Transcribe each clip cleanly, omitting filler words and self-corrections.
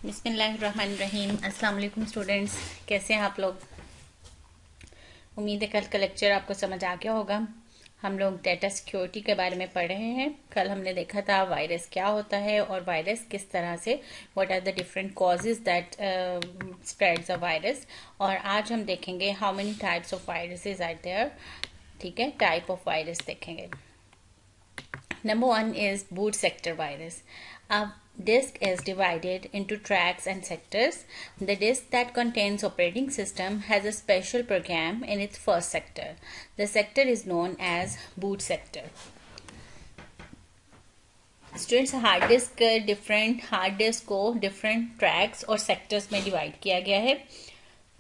बिस्मिल्लाहिर्रहमानिर्रहीम। अस्सलाम वालेकुम स्टूडेंट्स, कैसे हैं आप लोग। उम्मीद है कल का लेक्चर आपको समझ आ गया होगा। हम लोग डेटा सिक्योरिटी के बारे में पढ़ रहे हैं। कल हमने देखा था वायरस क्या होता है और वायरस किस तरह से, what are the different causes that spreads a virus. और आज हम देखेंगे how many types of viruses are there. ठीक है, टाइप ऑफ वायरस देखेंगे। Number one is boot sector virus. A disk is divided into tracks and sectors. The disk that contains operating system has a special program in its first sector. The sector is known as boot sector. Students, hard disk को different tracks और sectors में divide किया गया है।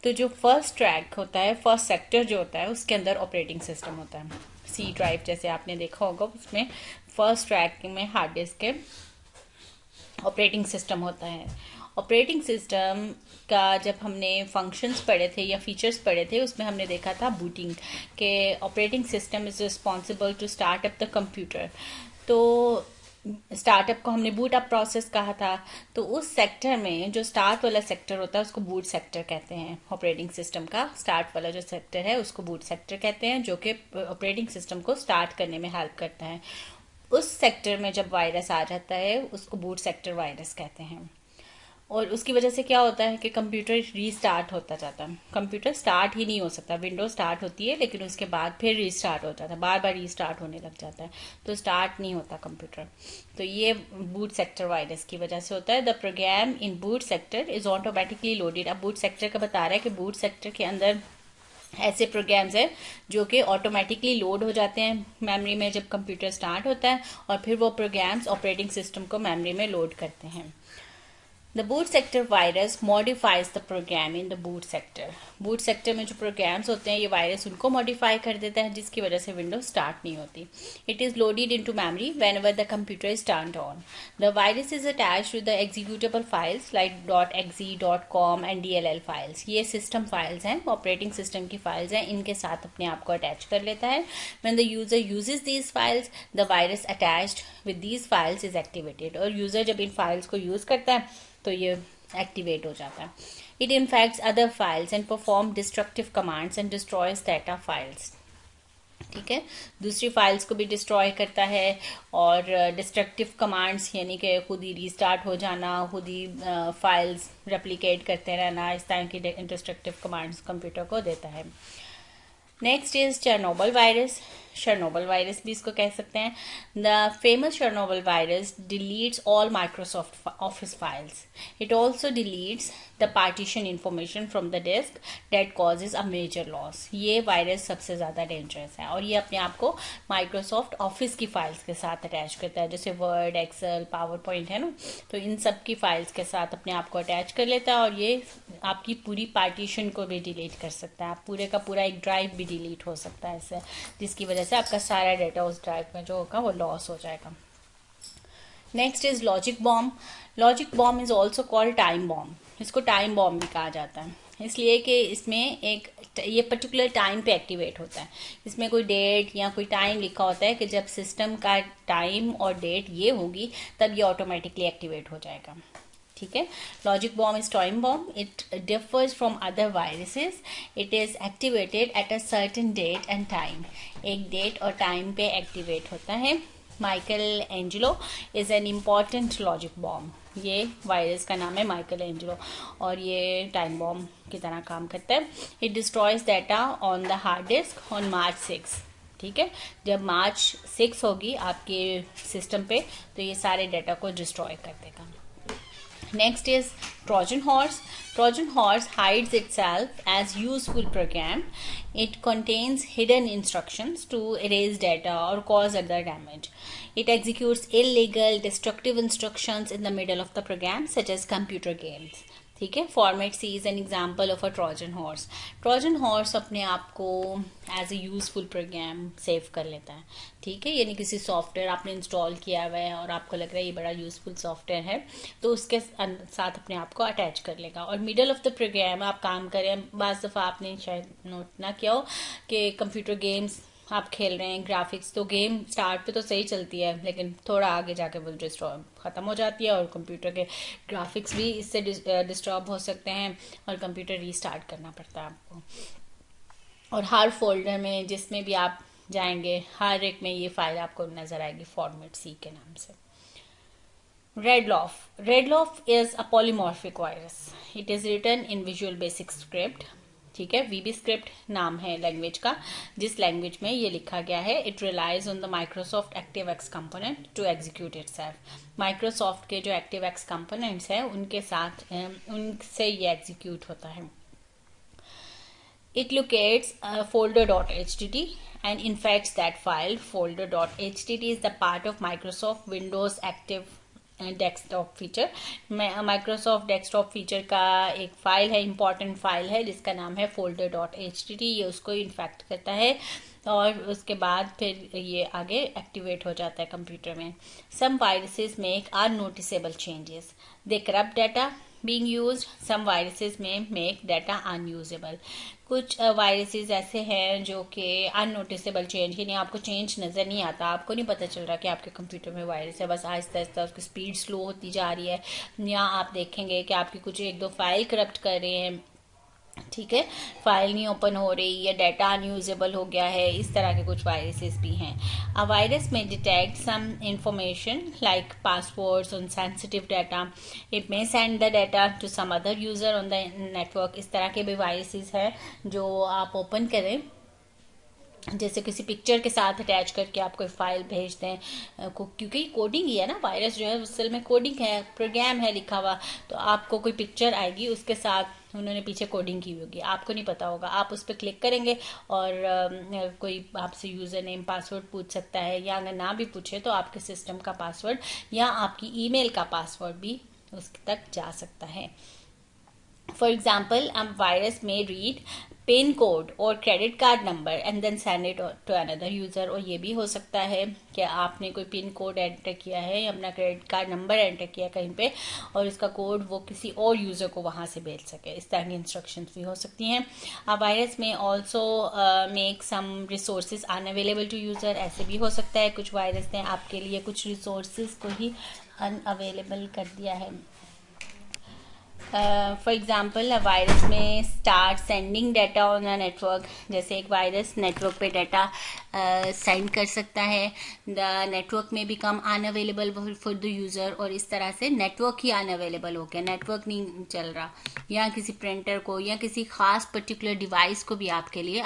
तो जो first track होता है, फर्स्ट सेक्टर जो होता है, उसके अंदर ऑपरेटिंग सिस्टम होता है। सी ड्राइव जैसे आपने देखा होगा, उसमें फर्स्ट ट्रैक में हार्ड डिस्क के ऑपरेटिंग सिस्टम होता है। ऑपरेटिंग सिस्टम का जब हमने फंक्शंस पढ़े थे या फीचर्स पढ़े थे, उसमें हमने देखा था बूटिंग के operating system is responsible to start up the computer. तो स्टार्टअप को हमने बूट अप प्रोसेस कहा था। तो उस सेक्टर में जो स्टार्ट वाला सेक्टर होता है उसको बूट सेक्टर कहते हैं। ऑपरेटिंग सिस्टम का स्टार्ट वाला जो सेक्टर है उसको बूट सेक्टर कहते हैं, जो कि ऑपरेटिंग सिस्टम को स्टार्ट करने में हेल्प करता है। उस सेक्टर में जब वायरस आ जाता है उसको बूट सेक्टर वायरस कहते हैं। और उसकी वजह से क्या होता है कि कंप्यूटर रीस्टार्ट होता जाता है। कंप्यूटर स्टार्ट ही नहीं हो सकता, विंडो स्टार्ट होती है लेकिन उसके बाद फिर रीस्टार्ट हो जाता है, बार बार रीस्टार्ट होने लग जाता है, तो स्टार्ट नहीं होता कंप्यूटर। तो ये बूट सेक्टर वायरस की वजह से होता है। The program in boot sector is automatically loaded. अब बूट सेक्टर का बता रहा है कि बूट सेक्टर के अंदर ऐसे प्रोग्राम्स हैं जो कि ऑटोमेटिकली लोड हो जाते हैं मेमोरी में जब कंप्यूटर स्टार्ट होता है, और फिर वो प्रोग्राम्स ऑपरेटिंग सिस्टम को मेमोरी में लोड करते हैं। The boot sector virus modifies the program in the boot sector. Boot sector में जो प्रोग्राम्स होते हैं ये वायरस उनको मॉडिफाई कर देता है, जिसकी वजह से विंडो स्टार्ट नहीं होती। It is loaded into memory whenever the computer is turned on. The virus is attached to the executable files like .exe, .com and DLL files. ये सिस्टम फाइल्स हैं, ऑपरेटिंग सिस्टम की files हैं, इनके साथ अपने आप को अटैच कर लेता है। When the user uses these files, the virus attached with these files is activated. और यूजर जब इन फाइल्स को यूज करता है तो ये एक्टिवेट हो जाता है। It infects other files and perform destructive commands and destroys data files. ठीक है, दूसरी फाइल्स को भी डिस्ट्रॉय करता है। और डिस्ट्रक्टिव कमांड्स यानी कि खुद ही रीस्टार्ट हो जाना, खुद ही फाइल्स रेप्लिकेट करते रहना, इस तरह की डिस्ट्रक्टिव कमांड्स कंप्यूटर को देता है। Next is Chernobyl virus. Chernobyl virus भी इसको कह सकते हैं। The famous Chernobyl virus deletes all Microsoft Office files. It also deletes the partition information from the disk that causes a major loss. ये virus सबसे ज्यादा डेंजरस है और ये अपने आप को माइक्रोसॉफ्ट ऑफिस की फाइल्स के साथ अटैच करता है, जैसे वर्ड, एक्सेल, पावर पॉइंट है ना, तो इन सब की फाइल्स के साथ अपने आप को अटैच कर लेता है और ये आपकी पूरी पार्टीशन को भी डिलीट कर सकता है। आप पूरे का पूरा एक ड्राइव भी डिलीट हो सकता है इससे, जिसकी वजह से आपका सारा डाटा उस ड्राइव में जो होगा वो लॉस हो जाएगा। Next is logic bomb. Logic bomb is also called time bomb. इसको टाइम बॉम्ब भी कहा जाता है, इसलिए कि इसमें एक ये पर्टिकुलर टाइम पे एक्टिवेट होता है। इसमें कोई डेट या कोई टाइम लिखा होता है कि जब सिस्टम का टाइम और डेट ये होगी तब ये ऑटोमेटिकली एक्टिवेट हो जाएगा। ठीक है, logic bomb is time bomb. It differs from other viruses. It is activated at a certain date and time. एक डेट और टाइम पे एक्टिवेट होता है। Michelangelo is an important logic bomb. ये वायरस का नाम है माइकल एंजेलो और ये टाइम बॉम्ब की तरह काम करता है। It destroys data on the hard disk on March 6। ठीक है, जब March 6 होगी आपके सिस्टम पे तो ये सारे डाटा को डिस्ट्रॉय कर देगा। Next is Trojan horse. Trojan horse hides itself as useful program. It contains hidden instructions to erase data or cause other damage. It executes illegal, destructive instructions in the middle of the program, such as computer games. ठीक है, format C is an example of a Trojan horse. Trojan horse अपने आप को as a useful program save कर लेता है। ठीक है, यानी किसी सॉफ्टवेयर आपने इंस्टॉल किया हुआ है और आपको लग रहा है ये बड़ा यूजफुल सॉफ्टवेयर है, तो उसके साथ अपने आप को अटैच कर लेगा और मिडल ऑफ द प्रोग्राम आप काम करें। बाज़ दफ़ा आपने शायद नोट ना किया हो कि कंप्यूटर गेम्स आप खेल रहे हैं ग्राफिक्स, तो गेम स्टार्ट पे तो सही चलती है, लेकिन थोड़ा आगे जाके वो डिस्टर्ब ख़त्म हो जाती है और कंप्यूटर के ग्राफिक्स भी इससे डिस्टर्ब हो सकते हैं और कंप्यूटर रीस्टार्ट करना पड़ता है आपको। और हर फोल्डर में जिसमें भी आप जाएंगे हर एक में ये फाइल आपको नज़र आएगी फॉर्मेट सी के नाम से। Redloff is a polymorphic virus. It is written in Visual Basic Script. ठीक है, VB स्क्रिप्ट नाम है लैंग्वेज का, जिस लैंग्वेज में ये लिखा गया है। It relies on the Microsoft ActiveX component to execute itself. Microsoft के जो एक्टिवएक्स कंपोनेंट्स हैं उनके साथ उनसे ये एग्जीक्यूट होता है। It locates folder.htt and infects that file. Folder.htt is the part of Microsoft Windows Active desktop feature. Microsoft desktop feature का एक फाइल है, इंपॉर्टेंट फाइल है जिसका नाम है folder.htt। ये उसको इन्फेक्ट करता है और उसके बाद फिर ये आगे एक्टिवेट हो जाता है कंप्यूटर में। Some viruses make unnoticeable changes, they corrupt data being used, some viruses may make data unusable। कुछ वायरसेस ऐसे हैं जो कि अननोटिसेबल चेंज, यानी आपको चेंज नज़र नहीं आता, आपको नहीं पता चल रहा कि आपके कंप्यूटर में वायरस है, बस आहिस्ता आहिस्ता उसकी स्पीड स्लो होती जा रही है, या आप देखेंगे कि आपकी कुछ एक दो फाइल करप्ट कर रहे हैं, ठीक है, फाइल नहीं ओपन हो रही या डाटा अनयूजेबल हो गया है। इस तरह के कुछ वायरसेस भी हैं। A virus may detect some information like passwords on sensitive data, it may send the data to some other user on the network. इस तरह के भी वायरसेस हैं जो आप ओपन करें, जैसे किसी पिक्चर के साथ अटैच करके आप कोई फाइल भेज दें, क्योंकि कोडिंग ही है ना, वायरस जो है असल में कोडिंग है, प्रोग्राम है लिखा हुआ, तो आपको कोई पिक्चर आएगी उसके साथ उन्होंने पीछे कोडिंग की होगी, आपको नहीं पता होगा, आप उस पर क्लिक करेंगे और कोई आपसे यूज़र नेम पासवर्ड पूछ सकता है, या अगर ना भी पूछे तो आपके सिस्टम का पासवर्ड या आपकी ईमेल का पासवर्ड भी उस तक जा सकता है। For example, a virus may read pin code और credit card number and then send it to another user. और ये भी हो सकता है कि आपने कोई पिन कोड एंटर किया है या अपना क्रेडिट कार्ड नंबर एंटर किया कहीं पे, और इसका कोड वो किसी और यूजर को वहां से भेज सके। इस तरह की इंस्ट्रक्शंस भी हो सकती हैं। A virus may also make some resources unavailable to user. ऐसे भी हो सकता है कुछ वायरस ने आपके लिए कुछ रिसोर्सेज को ही अनअवेलेबल कर दिया है। फॉर एग्जाम्पल वायरस में start sending data on a network, जैसे एक वायरस नेटवर्क पे डाटा सेंड कर सकता है, द नेटवर्क में become unavailable for the user, और इस तरह से नेटवर्क ही अनअवेलेबल हो गया, नेटवर्क नहीं चल रहा, या किसी प्रिंटर को या किसी खास पर्टिकुलर डिवाइस को भी आपके लिए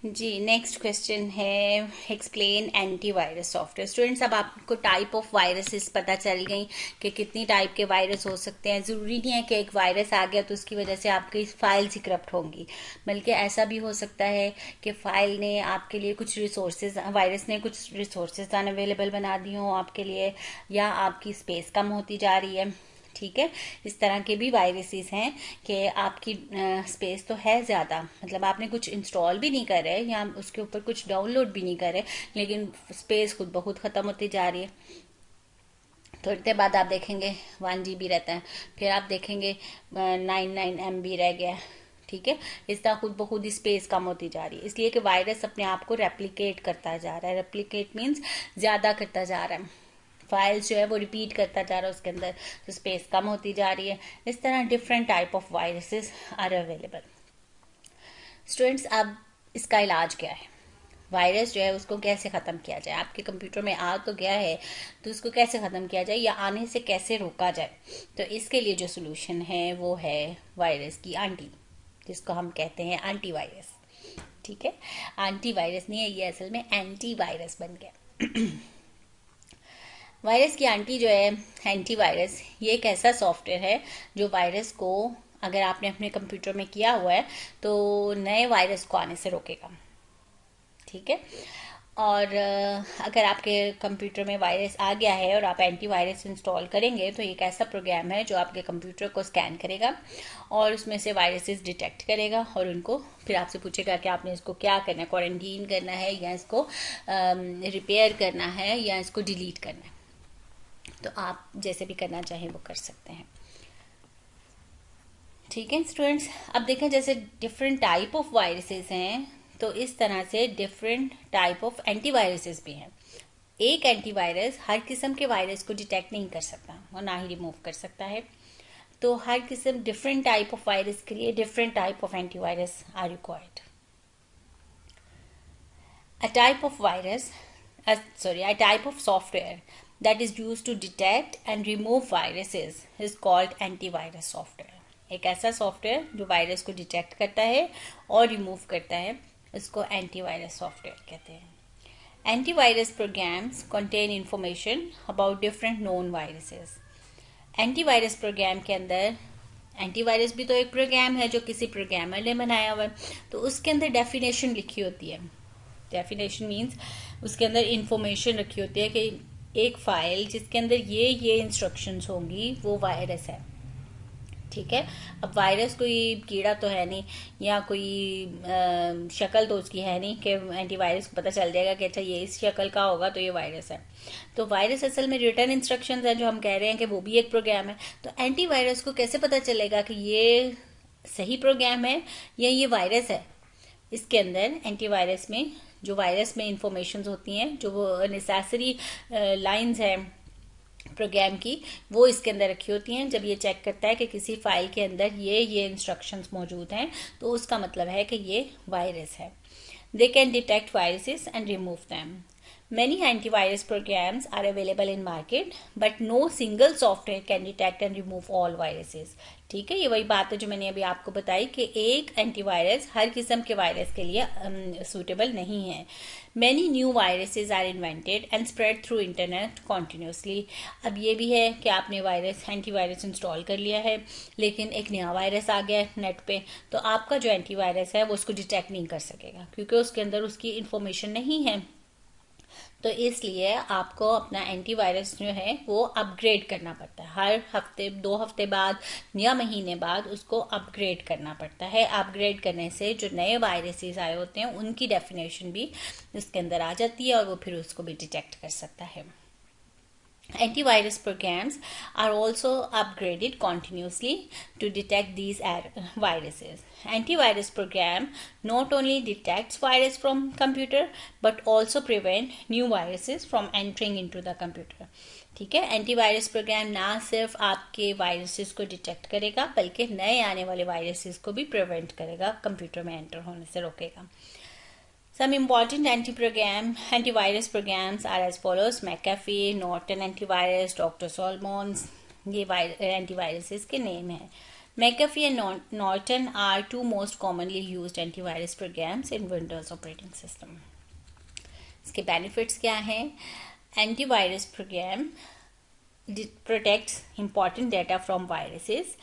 जी। नेक्स्ट क्वेश्चन है एक्सप्लेन एंटीवायरस सॉफ्टवेयर। स्टूडेंट्स, अब आपको टाइप ऑफ वायरसेस पता चल गई कि कितनी टाइप के वायरस हो सकते हैं। ज़रूरी नहीं है कि एक वायरस आ गया तो उसकी वजह से आपकी फाइल्स ही करप्ट होंगी, बल्कि ऐसा भी हो सकता है कि फाइल ने आपके लिए कुछ रिसोर्सेज, वायरस ने कुछ रिसोर्सेज अनअवेलेबल बना दी हों आपके लिए, या आपकी स्पेस कम होती जा रही है, ठीक है। इस तरह के भी वायरसेस हैं कि आपकी स्पेस तो है ज़्यादा, मतलब आपने कुछ इंस्टॉल भी नहीं करे या उसके ऊपर कुछ डाउनलोड भी नहीं करे, लेकिन स्पेस खुद बहुत ख़त्म होती जा रही है। थोड़ी देर बाद आप देखेंगे 1 GB रहता है, फिर आप देखेंगे 99 MB रह गया, ठीक है। इस तरह खुद ब खुद ही स्पेस कम होती जा रही है, इसलिए कि वायरस अपने आप को रेप्लिकेट करता जा रहा है। रेप्लिकेट मीन्स ज़्यादा करता जा रहा है, फाइल्स जो है वो रिपीट करता जा रहा है उसके अंदर, तो स्पेस कम होती जा रही है। इस तरह different type of viruses are available. Students, अब इसका इलाज क्या है? वायरस जो है उसको कैसे ख़त्म किया जाए? आपके कंप्यूटर में आ तो गया है तो उसको कैसे ख़त्म किया जाए या आने से कैसे रोका जाए? तो इसके लिए जो सोल्यूशन है वो है वायरस की आंटी, जिसको हम कहते हैं एंटीवायरस, ठीक है। एंटीवायरस नहीं है ये, असल में एंटीवायरस बन गया। वायरस की आंटी जो है एंटीवायरस, ये एक ऐसा सॉफ्टवेयर है जो वायरस को, अगर आपने अपने कंप्यूटर में किया हुआ है तो नए वायरस को आने से रोकेगा, ठीक है। और अगर आपके कंप्यूटर में वायरस आ गया है और आप एंटीवायरस इंस्टॉल करेंगे तो एक ऐसा प्रोग्राम है जो आपके कंप्यूटर को स्कैन करेगा और उसमें से वायरसेस डिटेक्ट करेगा और उनको फिर आपसे पूछेगा कि आपने इसको क्या करना है, क्वारंटीन करना है या इसको रिपेयर करना है या इसको डिलीट करना है। तो आप जैसे भी करना चाहें वो कर सकते हैं, ठीक है स्टूडेंट्स। अब देखें जैसे डिफरेंट टाइप ऑफ वायरसेस हैं, तो इस तरह से डिफरेंट टाइप ऑफ एंटीवायरसेस भी हैं। एक एंटीवायरस हर किस्म के वायरस को डिटेक्ट नहीं कर सकता और ना ही रिमूव कर सकता है। तो हर किस्म डिफरेंट टाइप ऑफ वायरस के लिए different type of antivirus are required. A type of virus, a type of software that is used to detect and remove viruses is called antivirus software. एक ऐसा software जो virus को detect करता है और remove करता है, इसको एंटीवायरस सॉफ्टवेयर कहते हैं। Antivirus programs contain information about different known viruses. Antivirus program के अंदर, एंटीवायरस भी तो एक प्रोग्राम है जो किसी प्रोग्रामर ने बनाया हुआ है, तो उसके अंदर डेफिनेशन लिखी होती है। डेफिनेशन मीन्स उसके अंदर इंफॉर्मेशन रखी होती है कि एक फाइल जिसके अंदर ये इंस्ट्रक्शंस होंगी वो वायरस है। ठीक है, अब वायरस कोई कीड़ा तो है नहीं या कोई शक्ल तो उसकी है नहीं कि एंटीवायरस को पता चल जाएगा कि अच्छा ये इस शक्ल का होगा तो ये वायरस है। तो वायरस असल में रिटर्न इंस्ट्रक्शंस है जो हम कह रहे हैं कि वो भी एक प्रोग्राम है। तो एंटीवायरस को कैसे पता चलेगा कि ये सही प्रोग्राम है या ये वायरस है? इसके अंदर एंटीवायरस में जो वायरस में इंफॉर्मेशन होती हैं, जो वो नेसेसरी लाइंस है प्रोग्राम की, वो इसके अंदर रखी होती हैं। जब ये चेक करता है कि किसी फाइल के अंदर ये इंस्ट्रक्शंस मौजूद हैं तो उसका मतलब है कि ये वायरस है। They can detect viruses and remove them. Many antivirus programs are available in market, but no single software can detect and remove all viruses. ठीक है, ये वही बात है जो मैंने अभी आपको बताई कि एक एंटीवायरस हर किस्म के वायरस के लिए सूटेबल नहीं है। Many new viruses are invented and spread through internet continuously. अब ये भी है कि आपने एंटीवायरस इंस्टॉल कर लिया है, लेकिन एक नया वायरस आ गया है नेट पे, तो आपका जो एंटीवायरस है वो उसको डिटेक्ट नहीं कर सकेगा क्योंकि उसके अंदर उसकी इंफॉर्मेशन नहीं है। तो इसलिए आपको अपना एंटीवायरस जो है वो अपग्रेड करना पड़ता है। हर हफ्ते, 2 हफ्ते बाद या महीने बाद उसको अपग्रेड करना पड़ता है। अपग्रेड करने से जो नए वायरसेस आए होते हैं उनकी डेफिनेशन भी इसके अंदर आ जाती है और वो फिर उसको भी डिटेक्ट कर सकता है। Antivirus programs are also upgraded continuously to detect these viruses. Antivirus program not only detects virus from computer but also prevent new viruses from entering into the computer. ठीक है, एंटीवायरस प्रोग्राम ना सिर्फ आपके viruses को detect करेगा बल्कि नए आने वाले वायरसेस को भी प्रिवेंट करेगा, कंप्यूटर में एंटर होने से रोकेगा। Some important antivirus programs are as follows: McAfee, Norton Antivirus, Dr. Solomons. ये एंटीवायरसेस के नेम हैं। McAfee and Norton are 2 most commonly used antivirus programs in Windows operating system. इसके बेनिफिट्स क्या हैं? Antivirus program protects important data from viruses.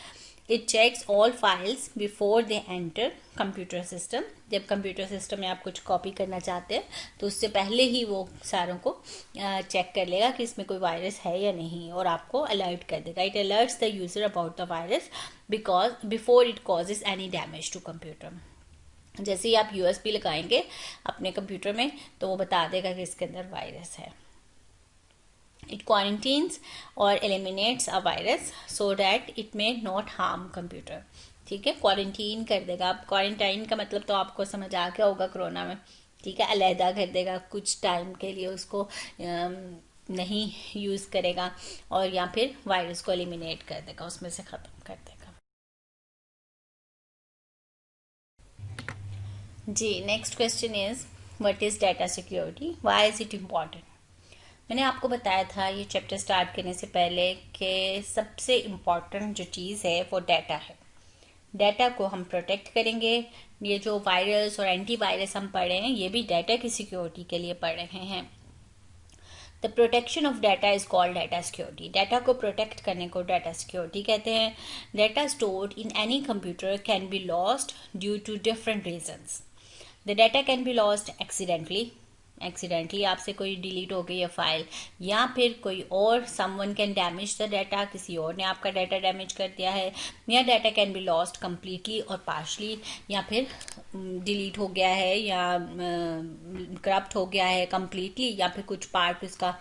It checks all files before they enter computer system. जब computer system में आप कुछ copy करना चाहते हैं तो उससे पहले ही वो सारों को चेक कर लेगा कि इसमें कोई वायरस है या नहीं और आपको अलर्ट कर देगा। It alerts the user about the virus before it causes any damage to computer. जैसे ही आप यूएसबी लगाएंगे अपने कंप्यूटर में तो वो बता देगा कि इसके अंदर वायरस है। It quarantines or eliminates a virus so that it may not harm computer. ठीक है, क्वारंटीन कर देगा। अब क्वारंटाइन का मतलब तो आपको समझ आ गया होगा कोरोना में। ठीक है, अलहदा कर देगा, कुछ टाइम के लिए उसको नहीं यूज करेगा और या फिर वायरस को एलिमिनेट कर देगा, उसमें से खत्म कर देगा। जी, next question is what is data security, why is it important. मैंने आपको बताया था ये चैप्टर स्टार्ट करने से पहले कि सबसे इम्पॉर्टेंट जो चीज़ है वो डाटा है। डाटा को हम प्रोटेक्ट करेंगे। ये जो वायरस और एंटीवायरस हम पढ़ रहे हैं ये भी डाटा की सिक्योरिटी के लिए पढ़ रहे हैं। The protection of data is called data security. Data को प्रोटेक्ट करने को डाटा सिक्योरिटी कहते हैं। Data stored in any computer can be lost due to different reasons. The data can be lost accidentally आपसे कोई डिलीट हो गई है फाइल, या फिर कोई और someone can damage the data, किसी और ने आपका डाटा डैमेज कर दिया है, या data can be lost completely और पार्शली, या फिर डिलीट हो गया है या करप्ट हो गया है कम्प्लीटली या फिर कुछ पार्ट उसका।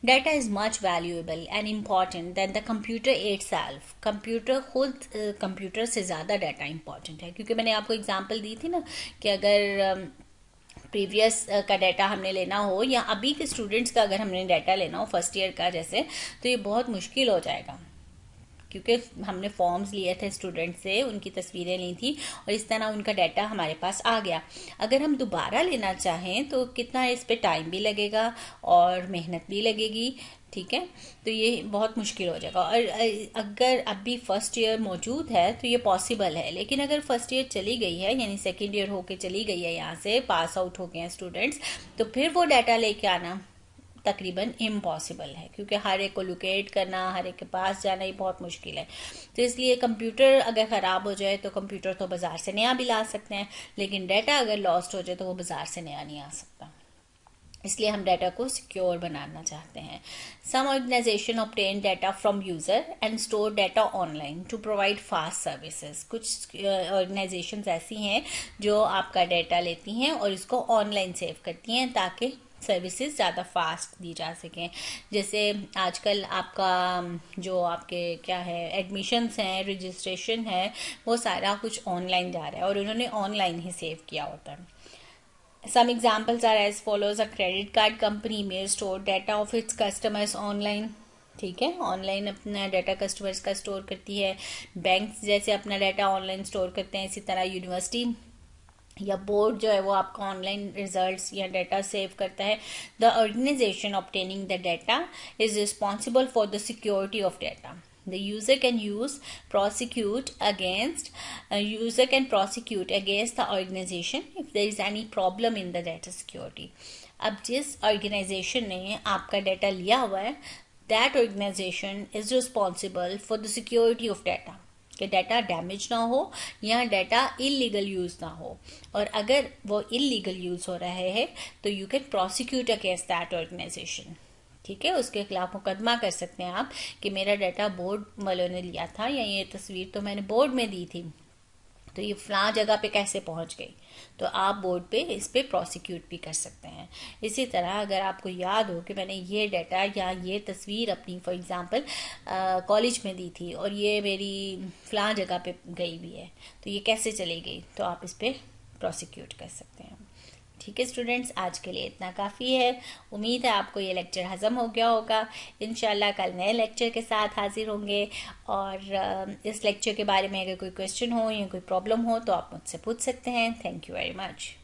Data is much valuable and important than the computer itself. Computer खुद कंप्यूटर से ज़्यादा डाटा इम्पॉर्टेंट है, क्योंकि मैंने आपको एग्जांपल दी थी ना कि अगर प्रीवियस का डाटा हमने लेना हो या अभी के स्टूडेंट्स का अगर हमने डाटा लेना हो फर्स्ट ईयर का जैसे, तो ये बहुत मुश्किल हो जाएगा, क्योंकि हमने फॉर्म्स लिए थे स्टूडेंट से, उनकी तस्वीरें ली थी और इस तरह उनका डाटा हमारे पास आ गया। अगर हम दोबारा लेना चाहें तो कितना इस पे टाइम भी लगेगा और मेहनत भी लगेगी, ठीक है। तो ये बहुत मुश्किल हो जाएगा। और अगर अभी फर्स्ट ईयर मौजूद है तो ये पॉसिबल है, लेकिन अगर फर्स्ट ईयर चली गई है यानी सेकेंड ईयर होके चली गई है, यहाँ से पास आउट हो गए हैं स्टूडेंट्स, तो फिर वो डाटा लेके आना तकरीबन इम्पॉसिबल है, क्योंकि हर एक को लोकेट करना, हर एक के पास जाना ही बहुत मुश्किल है। तो इसलिए कंप्यूटर अगर ख़राब हो जाए तो कंप्यूटर तो बाज़ार से नया भी ला सकते हैं, लेकिन डाटा अगर लॉस्ट हो जाए तो वो बाज़ार से नया नहीं आ सकता। इसलिए हम डाटा को सिक्योर बनाना चाहते हैं। Some organisation obtain data from user and store data online to provide fast services. कुछ ऑर्गेनाइजेशंस ऐसी हैं जो आपका डाटा लेती हैं और इसको ऑनलाइन सेव करती हैं ताकि सर्विसेज ज़्यादा फास्ट दी जा सकें। जैसे आजकल आपका जो आपके क्या है एडमिशन्स हैं, रजिस्ट्रेशन है, वो सारा कुछ ऑनलाइन जा रहा है और उन्होंने ऑनलाइन ही सेव किया होता है। Some examples are as follows: a credit card company may store data of its customers online, ठीक है, ऑनलाइन अपना डाटा कस्टमर्स का स्टोर करती है। बैंक जैसे अपना डाटा ऑनलाइन स्टोर करते हैं, इसी तरह यूनिवर्सिटी या बोर्ड जो है वो आपका ऑनलाइन रिजल्ट्स या डाटा सेव करता है। The organisation obtaining the data is responsible for the security of data. The user can prosecute against the organization if there is any problem in the data security. अब जिस organisation ने आपका data लिया हुआ है, that organization is responsible for the security of data, कि data damage ना हो या डाटा इलीगल यूज ना हो। और अगर वो इलीगल यूज हो रहा है तो you can prosecute against that organisation, ठीक है। उसके खिलाफ मुकदमा कर सकते हैं आप कि मेरा डाटा बोर्ड वालों ने लिया था या ये तस्वीर तो मैंने बोर्ड में दी थी, तो ये फलां जगह पे कैसे पहुंच गई, तो आप बोर्ड पे इस पे प्रोसिक्यूट भी कर सकते हैं। इसी तरह अगर आपको याद हो कि मैंने ये डाटा या ये तस्वीर अपनी फॉर एग्जांपल कॉलेज में दी थी और ये मेरी फलां जगह पे गई भी है, तो ये कैसे चली गई, तो आप इस पे प्रोसिक्यूट कर सकते हैं। ठीक है स्टूडेंट्स, आज के लिए इतना काफ़ी है। उम्मीद है आपको ये लेक्चर हज़म हो गया होगा। इंशाल्लाह कल नए लेक्चर के साथ हाजिर होंगे, और इस लेक्चर के बारे में अगर कोई क्वेश्चन हो या कोई प्रॉब्लम हो तो आप मुझसे पूछ सकते हैं। Thank you very much.